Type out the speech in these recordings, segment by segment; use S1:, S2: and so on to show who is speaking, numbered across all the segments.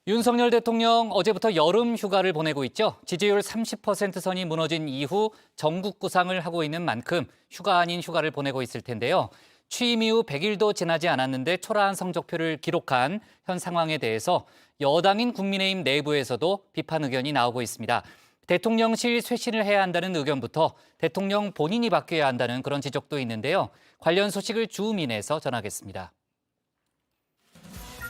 S1: 윤석열 대통령 어제부터 여름 휴가를 보내고 있죠. 지지율 30% 선이 무너진 이후 전국 구상을 하고 있는 만큼 휴가 아닌 휴가를 보내고 있을 텐데요. 취임 이후 100일도 지나지 않았는데 초라한 성적표를 기록한 현 상황에 대해서 여당인 국민의힘 내부에서도 비판 의견이 나오고 있습니다. 대통령실 쇄신을 해야 한다는 의견부터 대통령 본인이 바뀌어야 한다는 그런 지적도 있는데요. 관련 소식을 주민에서 전하겠습니다.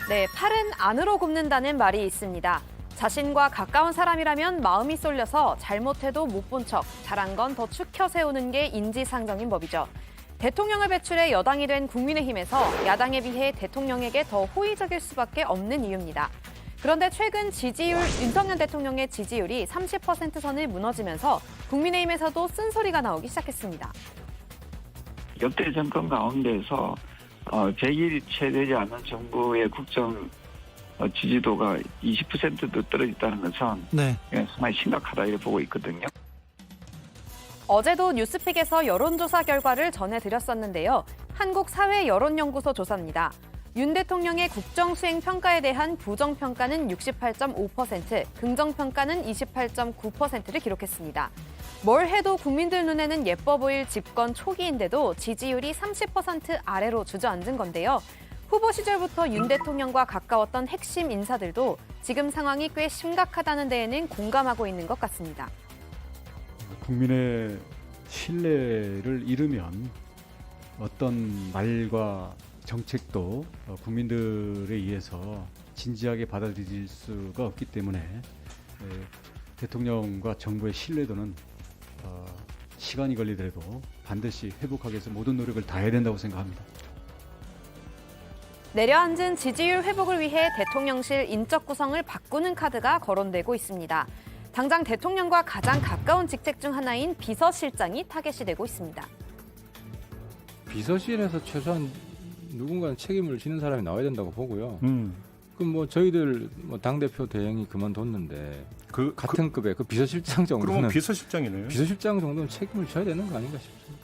S2: 네, 팔은 안으로 굽는다는 말이 있습니다. 자신과 가까운 사람이라면 마음이 쏠려서 잘못해도 못 본 척, 잘한 건 더 축혀 세우는 게 인지상정인 법이죠. 대통령을 배출해 여당이 된 국민의힘에서 야당에 비해 대통령에게 더 호의적일 수밖에 없는 이유입니다. 그런데 최근 윤석열 대통령의 지지율이 30% 선을 무너지면서 국민의힘에서도 쓴소리가 나오기 시작했습니다.
S3: 역대 정권 가운데서 100일 채 되지 않은 정부의 국정 지지도가 20%도 떨어졌다는 것은 정말 심각하다 이렇게 보고 있거든요.
S2: 어제도 뉴스픽에서 여론조사 결과를 전해드렸었는데요. 한국사회여론연구소 조사입니다. 윤 대통령의 국정수행 평가에 대한 부정평가는 68.5%, 긍정평가는 28.9%를 기록했습니다. 뭘 해도 국민들 눈에는 예뻐 보일 집권 초기인데도 지지율이 30% 아래로 주저앉은 건데요. 후보 시절부터 윤 대통령과 가까웠던 핵심 인사들도 지금 상황이 꽤 심각하다는 데에는 공감하고 있는 것 같습니다.
S4: 국민의 신뢰를 잃으면 어떤 말과 정책도 국민들에 의해서 진지하게 받아들일 수가 없기 때문에 대통령과 정부의 신뢰도는 시간이 걸리더라도 반드시 회복하기 위해서 모든 노력을 다해야 된다고 생각합니다.
S2: 내려앉은 지지율 회복을 위해 대통령실 인적 구성을 바꾸는 카드가 거론되고 있습니다. 당장 대통령과 가장 가까운 직책 중 하나인 비서실장이 타겟이 되고 있습니다.
S5: 비서실에서 최소한 누군가는 책임을 지는 사람이 나와야 된다고 보고요. 그럼 뭐 저희들 당대표 대행이 그만뒀는데 같은 급의 그 비서실장 정도는
S6: 그러면 비서실장이네요.
S5: 비서실장 정도는 책임을 져야 되는 거 아닌가 싶습니다.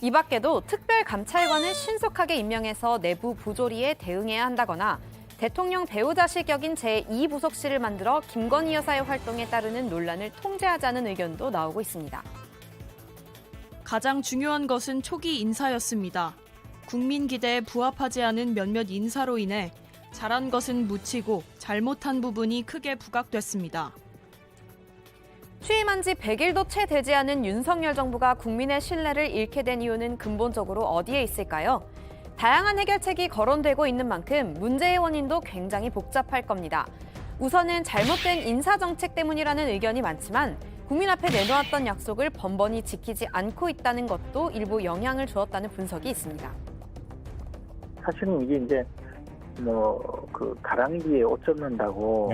S2: 이 밖에도 특별감찰관을 신속하게 임명해서 내부 부조리에 대응해야 한다거나 대통령 배우자식 격인 제2부속실을 만들어 김건희 여사의 활동에 따르는 논란을 통제하자는 의견도 나오고 있습니다.
S7: 가장 중요한 것은 초기 인사였습니다. 국민 기대에 부합하지 않은 몇몇 인사로 인해 잘한 것은 묻히고 잘못한 부분이 크게 부각됐습니다.
S2: 취임한 지 100일도 채 되지 않은 윤석열 정부가 국민의 신뢰를 잃게 된 이유는 근본적으로 어디에 있을까요? 다양한 해결책이 거론되고 있는 만큼 문제의 원인도 굉장히 복잡할 겁니다. 우선은 잘못된 인사정책 때문이라는 의견이 많지만 국민 앞에 내놓았던 약속을 번번이 지키지 않고 있다는 것도 일부 영향을 주었다는 분석이 있습니다.
S8: 사실은 이게 이제 그 가랑비에 옷 젖는다고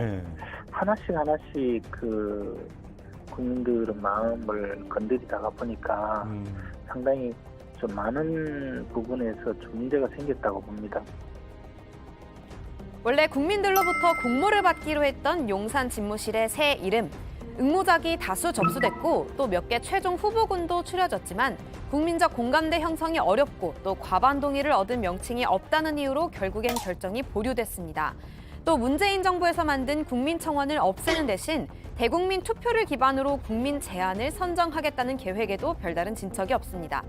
S8: 하나씩 국민들의 마음을 건드리다가 보니까 상당히 좀 많은 부분에서 좀 문제가 생겼다고 봅니다.
S2: 원래 국민들로부터 공모를 받기로 했던 용산 집무실의 새 이름, 응모작이 다수 접수됐고 또 몇 개 최종 후보군도 추려졌지만 국민적 공감대 형성이 어렵고 또 과반 동의를 얻은 명칭이 없다는 이유로 결국엔 결정이 보류됐습니다. 또 문재인 정부에서 만든 국민청원을 없애는 대신 대국민 투표를 기반으로 국민 제안을 선정하겠다는 계획에도 별다른 진척이 없습니다.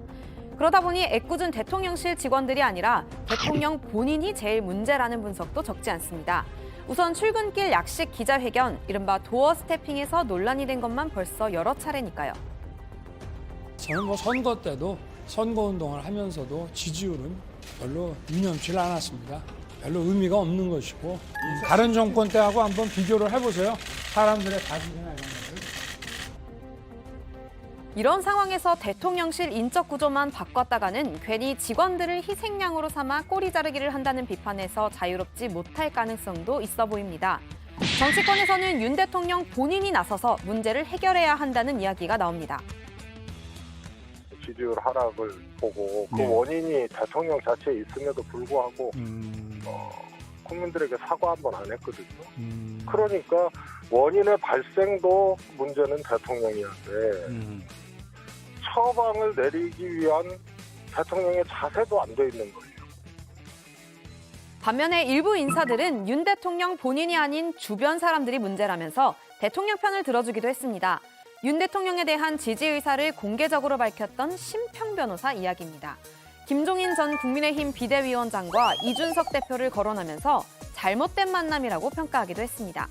S2: 그러다 보니 애꿎은 대통령실 직원들이 아니라 대통령 본인이 제일 문제라는 분석도 적지 않습니다. 우선 출근길 약식 기자회견, 이른바 도어 스태핑에서 논란이 된 것만 벌써 여러 차례니까요.
S9: 저는 선거 때도 선거운동을 하면서도 지지율은 별로 유념치 않았습니다. 별로 의미가 없는 것이고 다른 정권 때하고 한번 비교를 해보세요. 사람들의 가슴이나 이런 것들.
S2: 이런 상황에서 대통령실 인적 구조만 바꿨다가는 괜히 직원들을 희생양으로 삼아 꼬리 자르기를 한다는 비판에서 자유롭지 못할 가능성도 있어 보입니다. 정치권에서는 윤 대통령 본인이 나서서 문제를 해결해야 한다는 이야기가 나옵니다.
S10: 지지율 하락을 보고 그 원인이 대통령 자체에 있음에도 불구하고 국민들에게 사과 한 번 안 했거든요. 그러니까 원인의 발생도 문제는 대통령이었는데 처방을 내리기 위한 대통령의 자세도 안 돼 있는 거예요.
S2: 반면에 일부 인사들은 윤 대통령 본인이 아닌 주변 사람들이 문제라면서 대통령 편을 들어주기도 했습니다. 윤 대통령에 대한 지지 의사를 공개적으로 밝혔던 심평 변호사 이야기입니다. 김종인 전 국민의힘 비대위원장과 이준석 대표를 거론하면서 잘못된 만남이라고 평가하기도 했습니다.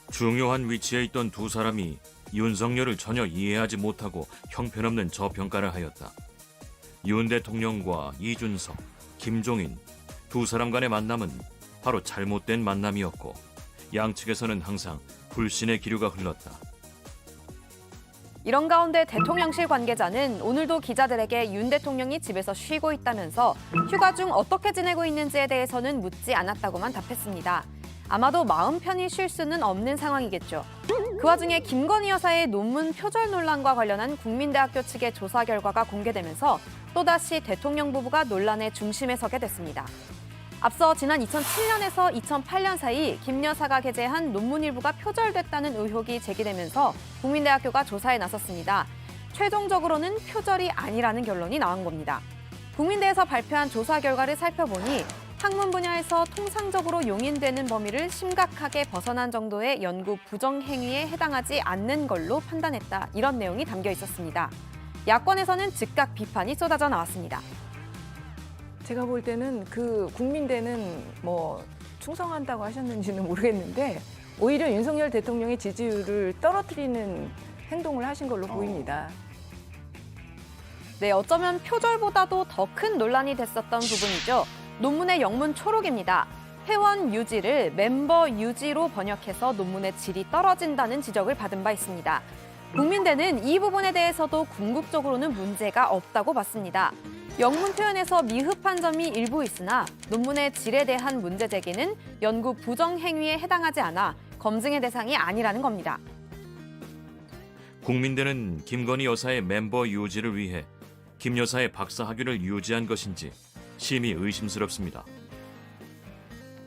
S6: 중요한 위치에 있던 두 사람이 윤석열을 전혀 이해하지 못하고 형편없는 저평가를 하였다. 윤 대통령과 이준석, 김종인 두 사람 간의 만남은 바로 잘못된 만남이었고 양측에서는 항상 불신의 기류가 흘렀다.
S2: 이런 가운데 대통령실 관계자는 오늘도 기자들에게 윤 대통령이 집에서 쉬고 있다면서 휴가 중 어떻게 지내고 있는지에 대해서는 묻지 않았다고만 답했습니다. 아마도 마음 편히 쉴 수는 없는 상황이겠죠. 그 와중에 김건희 여사의 논문 표절 논란과 관련한 국민대학교 측의 조사 결과가 공개되면서 또다시 대통령 부부가 논란의 중심에 서게 됐습니다. 앞서 지난 2007년에서 2008년 사이 김 여사가 게재한 논문 일부가 표절됐다는 의혹이 제기되면서 국민대학교가 조사에 나섰습니다. 최종적으로는 표절이 아니라는 결론이 나온 겁니다. 국민대에서 발표한 조사 결과를 살펴보니 학문 분야에서 통상적으로 용인되는 범위를 심각하게 벗어난 정도의 연구 부정 행위에 해당하지 않는 걸로 판단했다. 이런 내용이 담겨 있었습니다. 야권에서는 즉각 비판이 쏟아져 나왔습니다.
S11: 제가 볼 때는 그 국민대는 뭐 충성한다고 하셨는지는 모르겠는데 오히려 윤석열 대통령의 지지율을 떨어뜨리는 행동을 하신 걸로 보입니다.
S2: 네, 어쩌면 표절보다도 더 큰 논란이 됐었던 부분이죠. 논문의 영문 초록입니다. 회원 유지를 멤버 유지로 번역해서 논문의 질이 떨어진다는 지적을 받은 바 있습니다. 국민대는 이 부분에 대해서도 궁극적으로는 문제가 없다고 봤습니다. 영문 표현에서 미흡한 점이 일부 있으나 논문의 질에 대한 문제 제기는 연구 부정 행위에 해당하지 않아 검증의 대상이 아니라는 겁니다.
S6: 국민대는 김건희 여사의 멤버 유지를 위해 김 여사의 박사 학위를 유지한 것인지 심히 의심스럽습니다.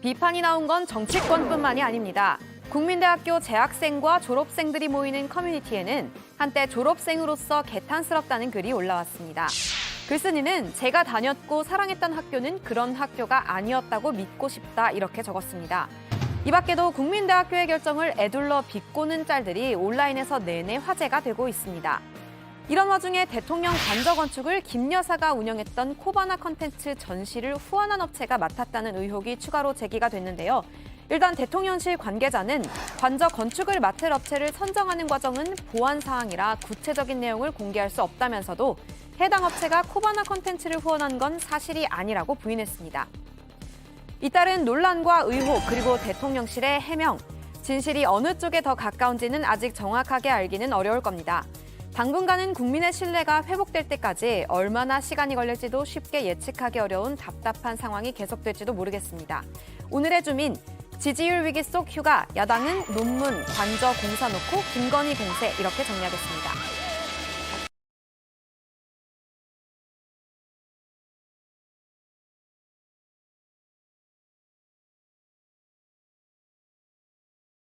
S2: 비판이 나온 건 정치권뿐만이 아닙니다. 국민대학교 재학생과 졸업생들이 모이는 커뮤니티에는 한때 졸업생으로서 개탄스럽다는 글이 올라왔습니다. 글쓴이는 제가 다녔고 사랑했던 학교는 그런 학교가 아니었다고 믿고 싶다 이렇게 적었습니다. 이 밖에도 국민대학교의 결정을 에둘러 비꼬는 짤들이 온라인에서 내내 화제가 되고 있습니다. 이런 와중에 대통령 관저 건축을 김 여사가 운영했던 코바나 컨텐츠 전시를 후원한 업체가 맡았다는 의혹이 추가로 제기가 됐는데요. 일단 대통령실 관계자는 관저 건축을 맡을 업체를 선정하는 과정은 보안 사항이라 구체적인 내용을 공개할 수 없다면서도 해당 업체가 코바나 컨텐츠를 후원한 건 사실이 아니라고 부인했습니다. 이따른 논란과 의혹 그리고 대통령실의 해명, 진실이 어느 쪽에 더 가까운지는 아직 정확하게 알기는 어려울 겁니다. 당분간은 국민의 신뢰가 회복될 때까지 얼마나 시간이 걸릴지도 쉽게 예측하기 어려운 답답한 상황이 계속될지도 모르겠습니다. 오늘의 주민, 지지율 위기 속 휴가, 야당은 논문, 관저 공사 놓고 김건희 공세 이렇게 정리하겠습니다.